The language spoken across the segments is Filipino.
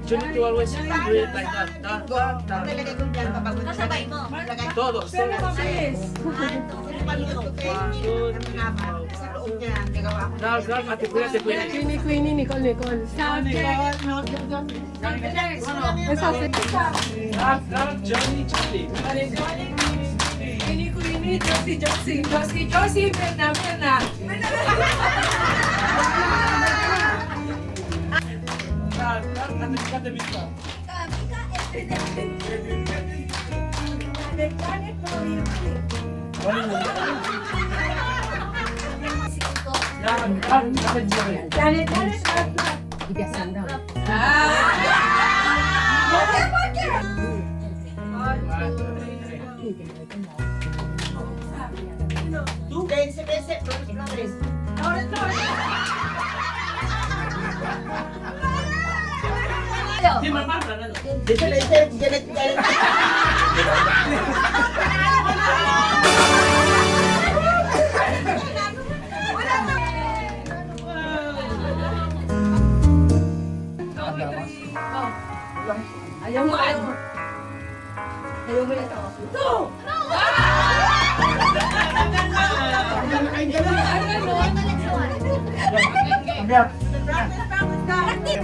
You need to always do it like that. Nalagay ko dyan kapag Kasabay mo. Todos. Paluto ko sa loob niya. Nagawa ko. Now, grab Ate Kuya, Ate Kuya. Queenie, Nicole. Grab Johnny, Charlie. Josie, Berna. Grab Ate Vista. Bese, flores. Di mamara na. Bese, Janet. Ayaw mo ito.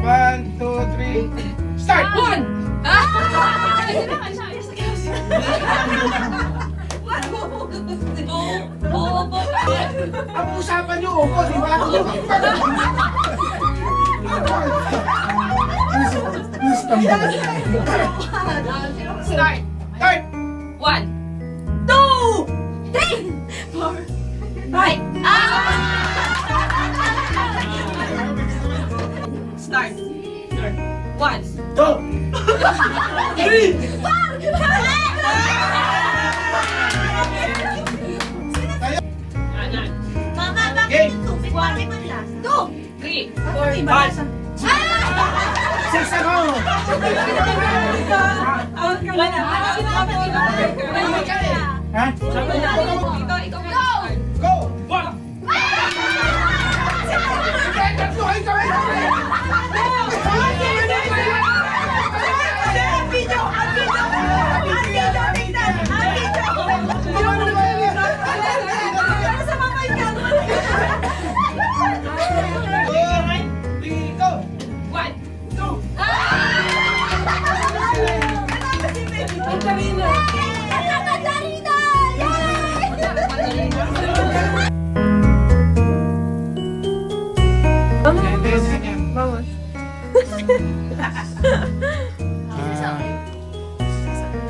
One, two, three, start! Ang usapan niyo, upo, di ba? Start. Start! 1, 2, 3, 4, 5. Start. 1, Go! 3! Mama, bakit Okay. yung tubig? Bakit mo last? 2, 3, 4, 5. Six ako! Ha? Go! One! Tatlo kayo kami! Go! 1, 2! Vamos.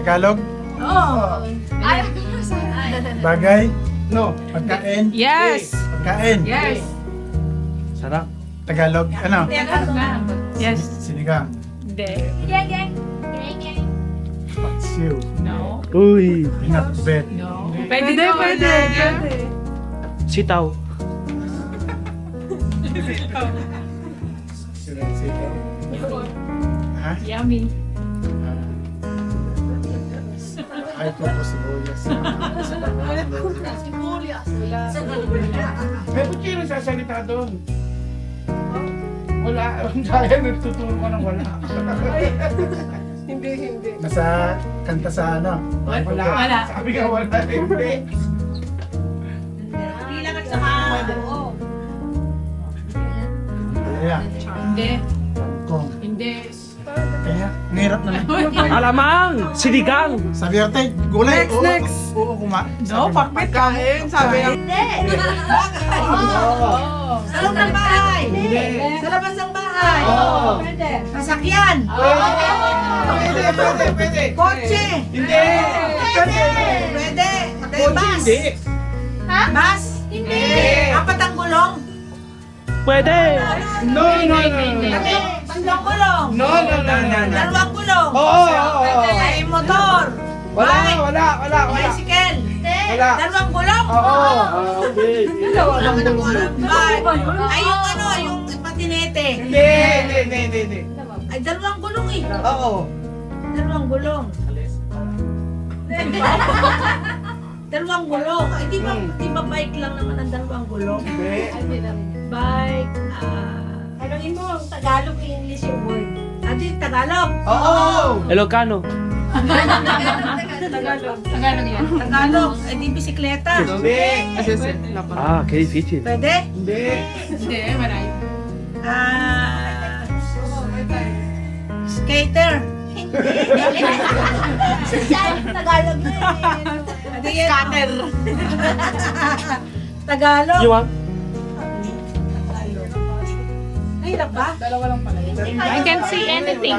Tagalog? Bagay? No. Pagkain? Yes. Pagkain? Yes. Sarap. Tagalog? Ano? Yes. Sinigang? Hindi. Paksiw? No. Uy! Pinakbet? No. Pwede. Sitaw. Sitaw? Ha? Yummy. Ay, koko sibuyas. Eh, ba't kayo nagsasalita doon? Wala. Kaya nagtuturo ko ng wala. Hindi. Nasa kanta sa ano? Wala. Sabi nga wala. Hindi. Bilang at saka buo. Kaya. Hindi. Kung. Hindi. Kaya. Ngirap na lang. Alamang! Sinigang! Sabi ko, tay, gulay. Next. Oo, No, pagkain. Sabi ng... Hindi. Sa loob ng bahay. Sa labas ng bahay. Oo. Sasakyan. Pwede. Kotse. Hindi. Pwede. Bus. Hindi. Bus. Hindi. Apat ang gulong. Pwede! No. Tatlong gulong. No. Dalawang gulong. Oo. Ay, motor. Bike. Wala. Bicycle. Wala. Dalawang gulong. Oo. Okay. Dalawang gulong. Bike. Ay, yung patinete. Hindi. Ay, dalawang gulong eh. Oo. Dalawang gulong. Dalawang gulong. Ay, di ba bike lang naman ang dalawang gulong? Hindi. Bike, Tanongin mo, Tagalog, English yung word. Adi, Tagalog. Oo. Ilocano. Tagalog yan. Tagalog. Eh, di bisikleta. Hindi. Ah, que difícil. Pwede? Hindi. Hindi, malayo. Ah, skater. Tagalog na Adi yan. Scatter. Tagalog. You want? Ay, hirap ba? Dalawa lang pala yun. I can't see anything.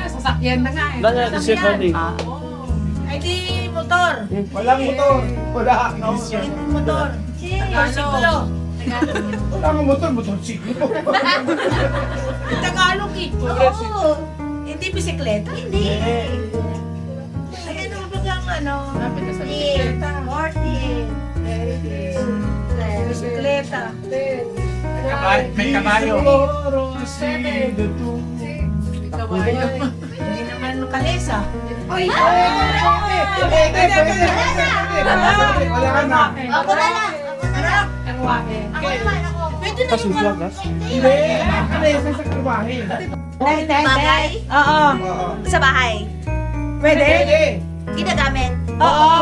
Sasakyan na nga eh. Wala na, siya funny. Ay, di motor. Walang motor. Wala. Ay, di motor. Motorsiklo. Wala nga motor. Motorsiklo. Tagalog eh. Oo. Hindi bisikleta. Hindi. Ay, ano ba ang ano? Lapit na sa Bisikleta. Bisikleta. May kabayo. kabayo. Hindi naman kalesa. Uy! Wala ka na. Ako na lang. Ako na lang. Karwahe. Ako naman. Ako. Pwede na yung Pasusuwag, ha? Hindi. Kalesa sa karwahe. Bagay? Oo. Oo. Sa bahay. Pwede? Hindi. Ginagamit. Oo.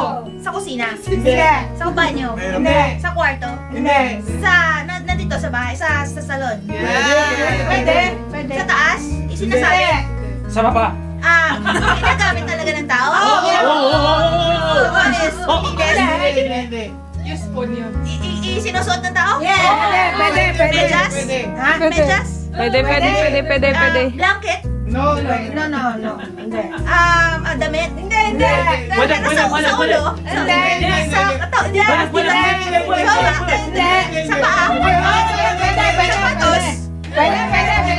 Sa kusina. Hindi. Sa banyo. Hindi. Sa kwarto. Hindi. Nandito sa bahay. Sa salon. Pwede? Pwede. Sa taas. Isinasabi. Sa baba. Ginagamit talaga ng tao. Honest. Hindi. Useful yun. Sinusuot ng tao? Yeah. Pwede. Pwede. Medyas? Pwede. Ha? Medyas? Pwede. Blanket? No. No. Hindi. Damit? Hindi. Wala, Sa wala. ulo? Hindi. Sa katawan? Wala. Hindi. Sa paa? Pwede. Sapatos? Pwede.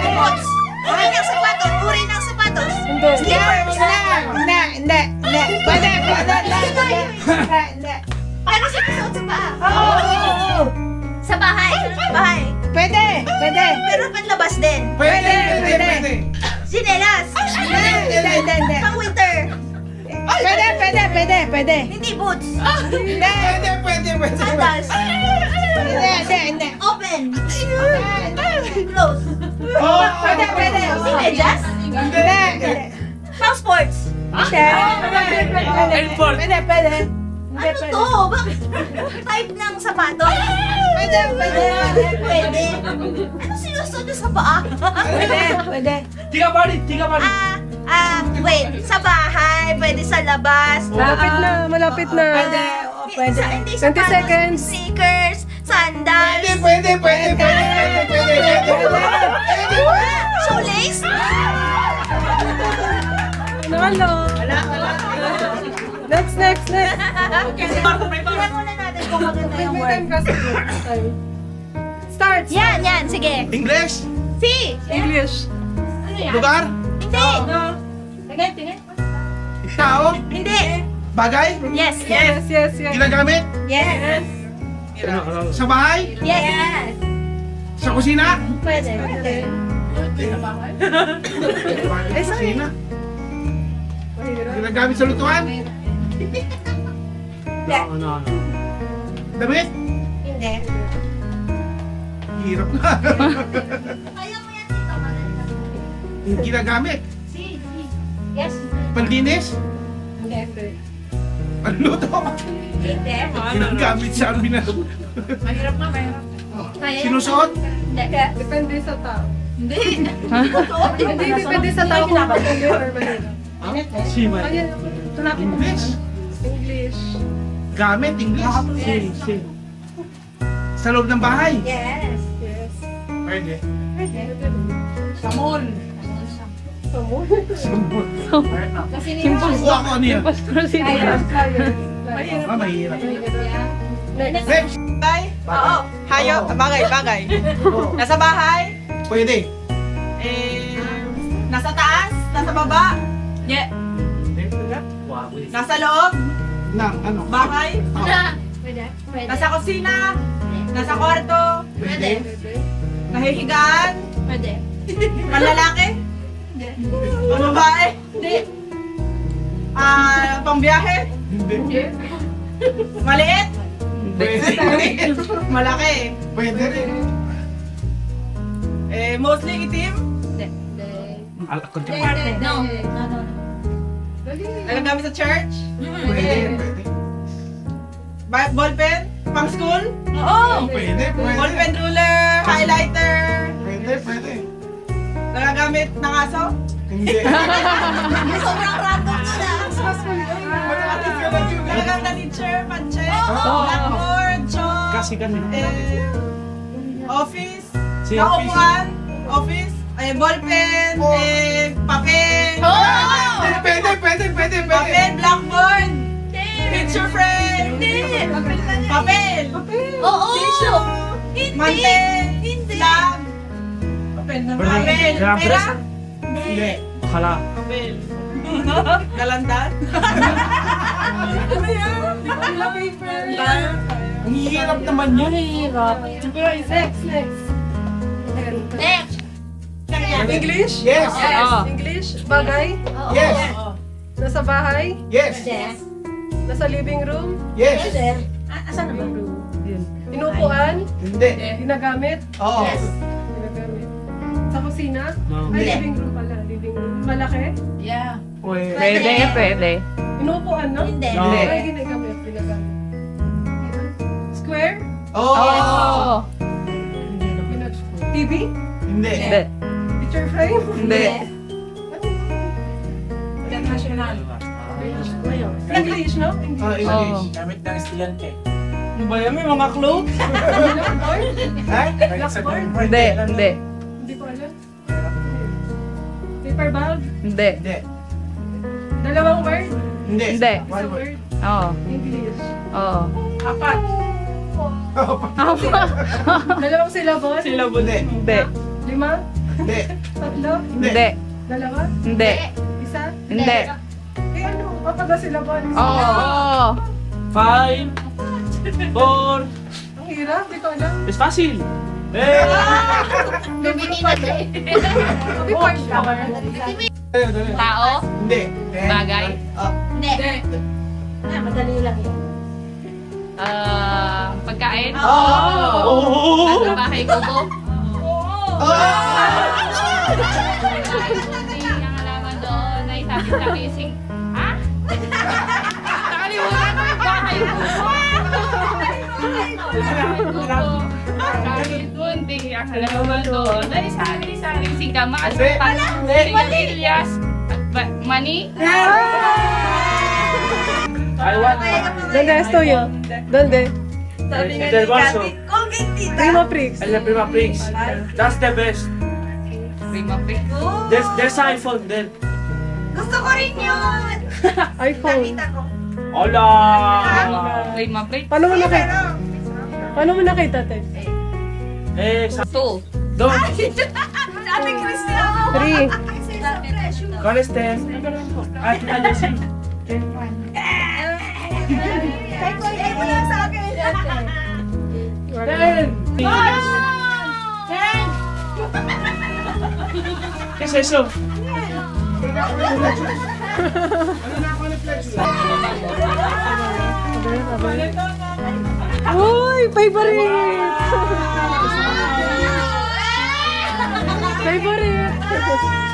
Boots? Uri ng sapatos? Uri ng sapatos? Hindi. Slippers? Hindi. Pwede. Hindi. Ano sinusuot sa paa? Oo. Sa bahay? Bahay? Pwede. Pero panlabas din? Pwede. Sinelas? Hindi. Pang winter? Pwede. Hindi boots? Hindi. Sandals? Hindi. Open? Close? Pwede. Medyas? Hindi. Pang sports? Airport. Pwede. Ano to? Bakit? Type ng sapatos? Pwede. Ano sinusuot nyo sa paa? Pwede. Tiga balik. Wait. Sa bahay, pwede sa labas. Malapit na. Pwede. Hindi 20 sapatos, seconds. sneakers, sandals, Pwede. shoelace. Nalo. Next. Tingnan muna natin kung maganda yung word. Start. Yan, sige. English. Si. English. Lugar. Hindi. Tao. Hindi. Bagay. Yes. Yes. Ginagamit. Yes. Sa bahay. Yes. Sa kusina. Pwede. Sa kusina. Ginagamit sa lutuan. No. Damit. Hindi. Hirap na. Kaya mo yan dito. Ginagamit. Si. Yes. Panlinis. Panluto. Hindi. Ginagamit sa amin na. Mahirap. Kaya. Sinusuot. Hindi. Depende sa tao. Hindi. Hindi. Depende sa tao kung madali or mahirap. Siman. Ayan, tunapin mo. English. English. Gamit. English. Si. Sa loob ng bahay. Yes. Pwede. Samon. Kuha ko ano yan. Mahirap. Mahirap. Next. Next. Oo. Hayop. Bagay. Oo. Nasa bahay. Pwede. Nasa taas. Nasa baba. Nasa loob. Nang ano? Bahay. Pwede. Pwede. Nasa kusina. Nasa kwarto. Pwede. Nahihigaan. Pwede. Panlalaki. Pambabae. Hindi. Pangbiyahe. Hindi. Maliit. Pwede. Malaki. Pwede rin. Mostly itim. Hindi. Konti. No. Nagagamit sa church? Pwede, pwede. Ballpen? Pang school? Oo. Pwede, pwede. Ballpen ruler? Highlighter? Pwede, pwede. Nagagamit ng aso? Hindi. Sobrang random siya. Nagagamit ng teacher? Panche? Oo. Blackboard? Chalk? Kasi ganun. Office? Si Naupuan? Office? Ballpen? Papel? Pwede, pwede, pwede, Papel? pwede. Blackboard? Picture frame? Hindi. Papel? Oo. Tissue? Hindi. Mantel? Hindi. Slab? Papel na Pwede. papel. Kaya Pera? press. Hindi. Bakala. Papel. Galandan? Ano yan? Wala paper. Ang hirap naman yun. Next. English? Yes. English? Bagay? Yes. Nasa bahay? Yes. Yes. Nasa living room? Yes. Yes. Asan na ba? Inuupuan? Hindi. Ginagamit? Oo. Ginagamit. Sa kusina? No. Ay, Hindi. living room pala. Living room. Malaki? Yeah. Pwede. Pwede. Inuupuan, no? Hindi. No. Ay, ginagamit. Ginagamit. Square? Oo. Oo. TV? Hindi. Hindi. Picture frame? Hindi. International. English, no? Oh, English. Gamit ng estudyante. Ano ba yan? May mga clothes? Blackboard? Ha? Hindi. Hindi. Hindi ko alam. Paper bag? Hindi. Hindi. Dalawang word? Hindi. Hindi. Isang One word. word? Oo. English. Oo. Apat. Dalawang syllable? Hindi. Hindi. 5? Hindi. 3? Hindi. 2? Hindi. 1? Hindi. Eh ano? Papaga syllable? Oo. 5, 4, Ang hirap, di ko alam. it's fácil. Eh! Bibili na siya. Sabi part ka ba? Tao? Hindi. Bagay? Hindi. Madali lang yun. Pagkain? Oh! Nasa bahay ko po? Ang alaman doon ay sabi sa kising, ha? Nakalimutan ko yung bahay ko po. Kahit kunti ang halaman doon ay sari-saring singkamas, sigarilyas, at mani. I want ¿Dónde estoy yo? ¿Dónde? Sabi nga Del ni Barso. Cathy, Colgate tita. Primo Prix. El Prima Prix. That's the best. Prima pick. There's iPhone then. Gusto ko rin yun. iPhone. Nakita ko. Hola! Prima pick. Paano mo nakita? Paano mo nakita, Ted? Eh, sa... 2. Don't. Sabi Christian. 3. ¿Cuál es ten? Ah, kita Jessie. Ay, mo lang sa akin. Ten! ¿Qué es eso? Uy, favorite! Favorite!